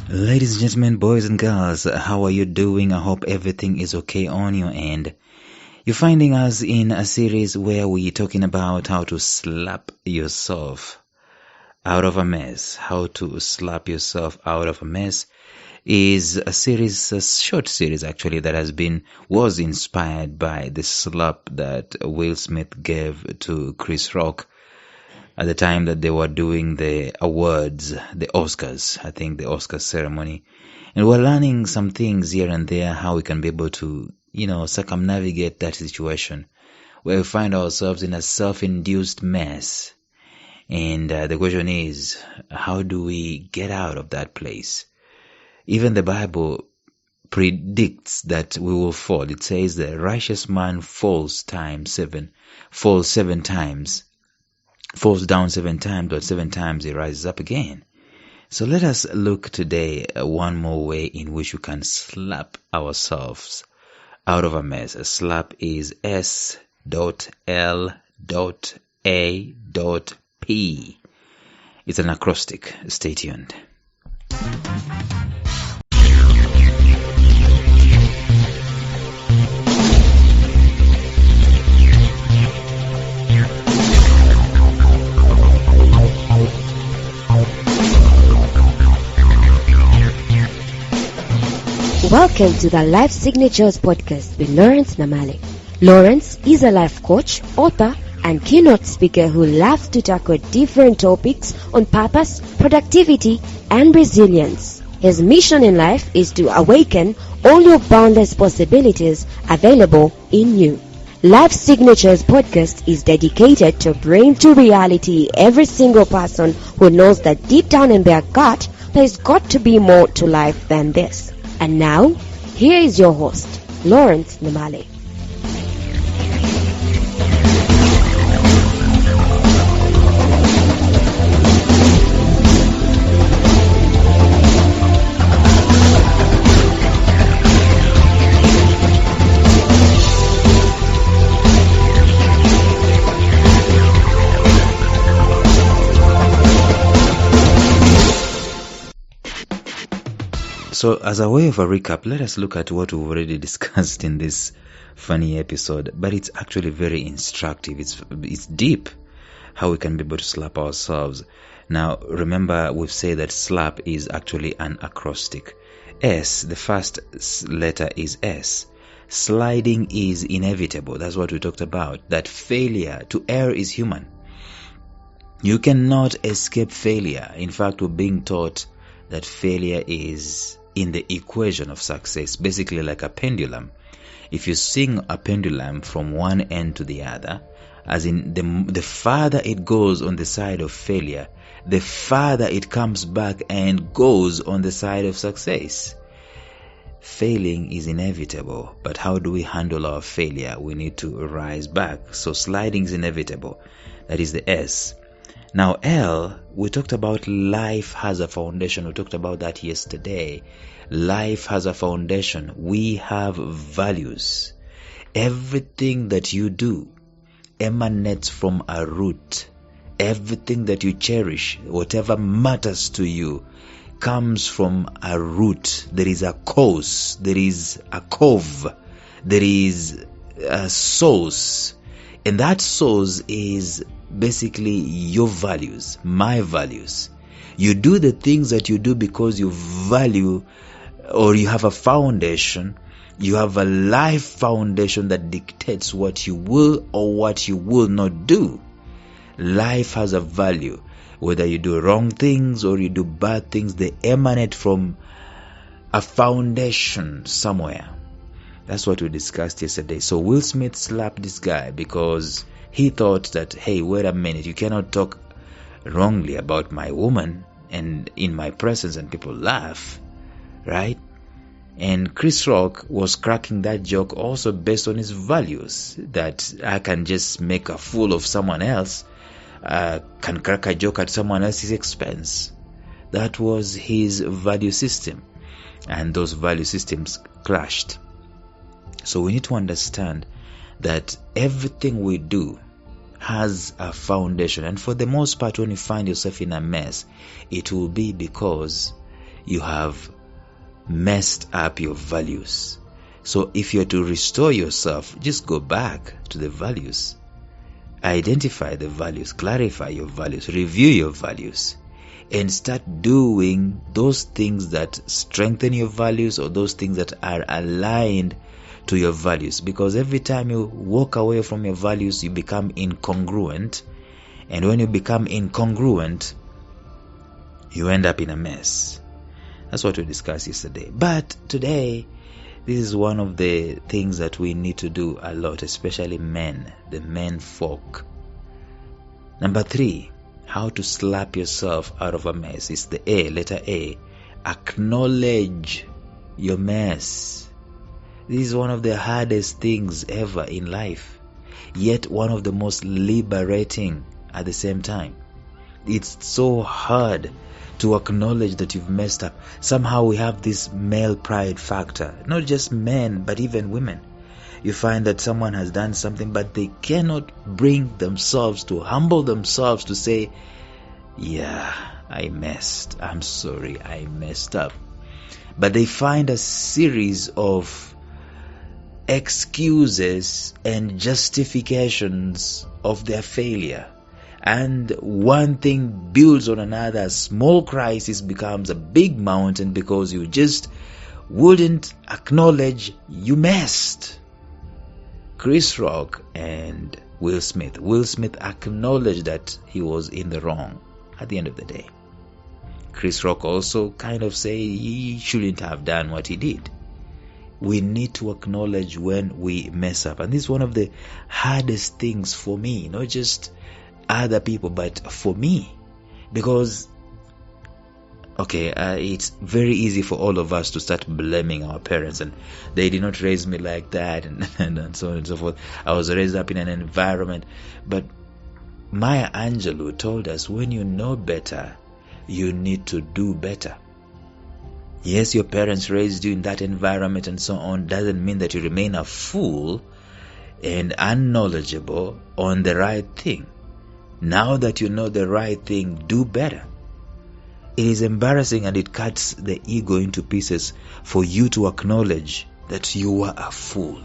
Ladies and gentlemen, boys and girls, how are you doing? I hope everything is okay on your end. You're finding us in a series where we're talking about how to slap yourself out of a mess. How to slap yourself out of a mess is a short series actually, that was inspired by the slap that Will Smith gave to Chris Rock at the time that they were doing the awards, the Oscars, I think the Oscar ceremony. And we're learning some things here and there, how we can be able to, circumnavigate that situation where we find ourselves in a self-induced mess. And the question is, how do we get out of that place? Even the Bible predicts that we will fall. It says the righteous man falls seven times, falls down 7 times, but 7 times he rises up again. So let us look today one more way in which we can slap ourselves out of a mess. A slap is S.L.A.P. It's an acrostic. Stay tuned. Welcome to the Life Signatures podcast with Lawrence Namale. Lawrence is a life coach, author, and keynote speaker who loves to tackle different topics on purpose, productivity, and resilience. His mission in life is to awaken all your boundless possibilities available in you. Life Signatures podcast is dedicated to bring to reality every single person who knows that deep down in their gut, there's got to be more to life than this. And now, here is your host, Lawrence Namale. So as a way of a recap, let us look at what we've already discussed in this funny episode, but it's actually very instructive. It's deep, how we can be able to slap ourselves. Now, remember, we've said that slap is actually an acrostic. S, the first letter is S. Sliding is inevitable. That's what we talked about. That failure to err is human. You cannot escape failure. In fact, we're being taught that failure is in the equation of success, basically like a pendulum. If you swing a pendulum from one end to the other, as in the farther it goes on the side of failure, the farther it comes back and goes on the side of success. Failing is inevitable, but how do we handle our failure? We need to rise back. So sliding is inevitable. That is the S. Now L, we talked about life has a foundation. We talked about that yesterday. Life has a foundation. We have values. Everything that you do emanates from a root. Everything that you cherish, whatever matters to you, comes from a root. There is a cause. There is a cove. There is a source. And that source is basically your values, my values. You do the things that you do because you value, or you have a foundation. You have a life foundation that dictates what you will or what you will not do. Life has a value. Whether you do wrong things or you do bad things, they emanate from a foundation somewhere. That's what we discussed yesterday. So Will Smith slapped this guy because he thought that, hey, wait a minute, you cannot talk wrongly about my woman and in my presence and people laugh, right? And Chris Rock was cracking that joke also based on his values, that I can just make a fool of someone else, can crack a joke at someone else's expense. That was his value system, and those value systems clashed. So we need to understand that everything we do has a foundation, and for the most part, when you find yourself in a mess, it will be because you have messed up your values. So if you're to restore yourself, just go back to the values. Identify the values, clarify your values, review your values, and start doing those things that strengthen your values or those things that are aligned to your values. Because every time you walk away from your values, you become incongruent. And when you become incongruent, you end up in a mess. That's what we discussed yesterday. But today, this is one of the things that we need to do a lot, especially men, the men folk. Number 3, how to slap yourself out of a mess is the A, letter A. Acknowledge your mess. This is one of the hardest things ever in life, yet one of the most liberating at the same time. It's so hard to acknowledge that you've messed up. Somehow we have this male pride factor, not just men but even women. You find that someone has done something but they cannot bring themselves to humble themselves to say, yeah, I messed, I'm sorry, I messed up. But they find a series of excuses and justifications of their failure. And one thing builds on another. A small crisis becomes a big mountain because you just wouldn't acknowledge you messed. Chris Rock and Will Smith. Will Smith acknowledged that he was in the wrong at the end of the day. Chris Rock also kind of say he shouldn't have done what he did. We need to acknowledge when we mess up. And this is one of the hardest things for me, not just other people, but for me, because it's very easy for all of us to start blaming our parents, and they did not raise me like that, and so on and so forth. I was raised up in an environment, but Maya Angelou told us, when you know better, you need to do better. Yes, your parents raised you in that environment and so on, doesn't mean that you remain a fool and unknowledgeable on the right thing. Now that you know the right thing, do better. It is embarrassing and it cuts the ego into pieces for you to acknowledge that you were a fool.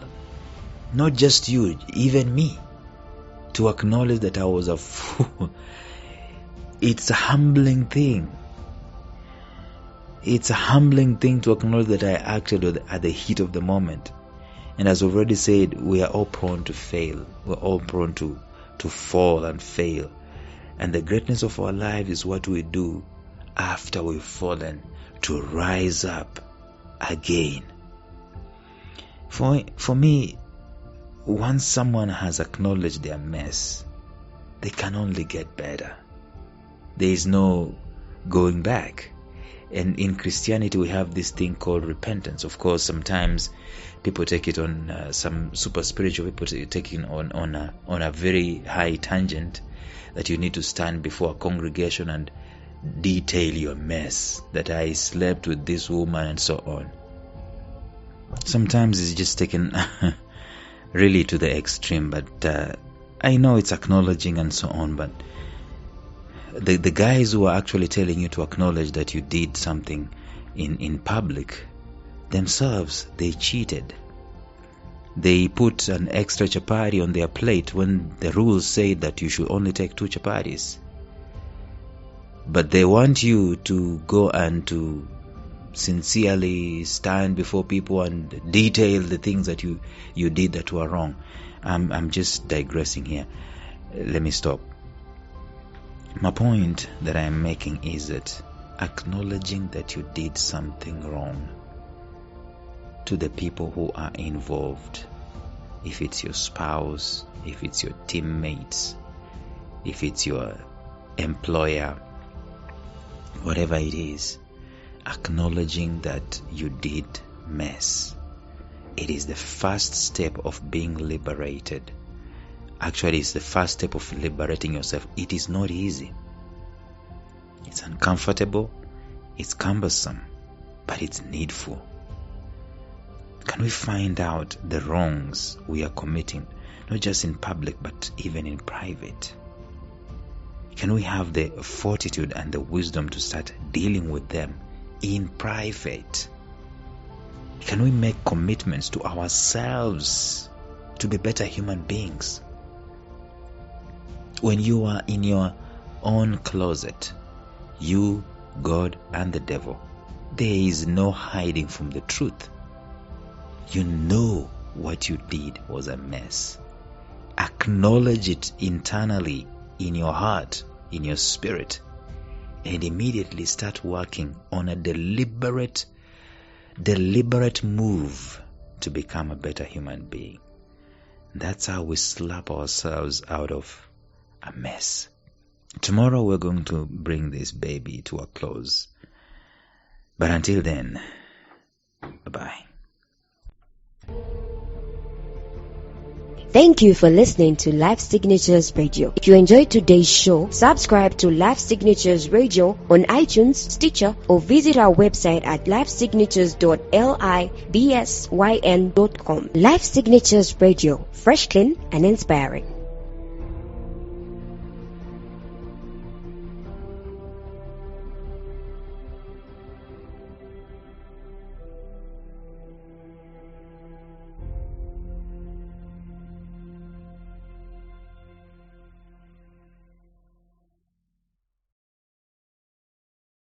Not just you, even me. To acknowledge that I was a fool. It's a humbling thing. It's a humbling thing to acknowledge that I acted at the heat of the moment. And as I've already said, we are all prone to fail. We're all prone to fall and fail. And the greatness of our life is what we do after we've fallen, to rise up again. For me, once someone has acknowledged their mess, they can only get better. There is no going back. And in Christianity, we have this thing called repentance. Of course, sometimes people take it on some super spiritual people take it on a very high tangent, that you need to stand before a congregation and detail your mess, that I slept with this woman and so on. Sometimes it's just taken really to the extreme, but I know it's acknowledging and so on, but the guys who are actually telling you to acknowledge that you did something in public, themselves, they cheated. They put an extra chapati on their plate when the rules say that you should only take 2 chapatis. But they want you to go and to sincerely stand before people and detail the things that you did that were wrong. I'm just digressing here. Let me stop. My point that I'm making is that acknowledging that you did something wrong to the people who are involved, if it's your spouse, if it's your teammates, if it's your employer, whatever it is, acknowledging that you did mess. It is the first step of being liberated. Actually, it's the first step of liberating yourself. It is not easy. It's uncomfortable, it's cumbersome, but it's needful. Can we find out the wrongs we are committing, not just in public, but even in private? Can we have the fortitude and the wisdom to start dealing with them in private? Can we make commitments to ourselves to be better human beings? When you are in your own closet, you, God, and the devil, there is no hiding from the truth. You know what you did was a mess. Acknowledge it internally in your heart, in your spirit, and immediately start working on a deliberate move to become a better human being. That's how we slap ourselves out of a mess. Tomorrow we're going to bring this baby to a close. But until then, bye-bye. Thank you for listening to Life Signatures Radio. If you enjoyed today's show, subscribe to Life Signatures Radio on iTunes, Stitcher, or visit our website at lifesignatures.libsyn.com. Life Signatures Radio, fresh, clean, and inspiring.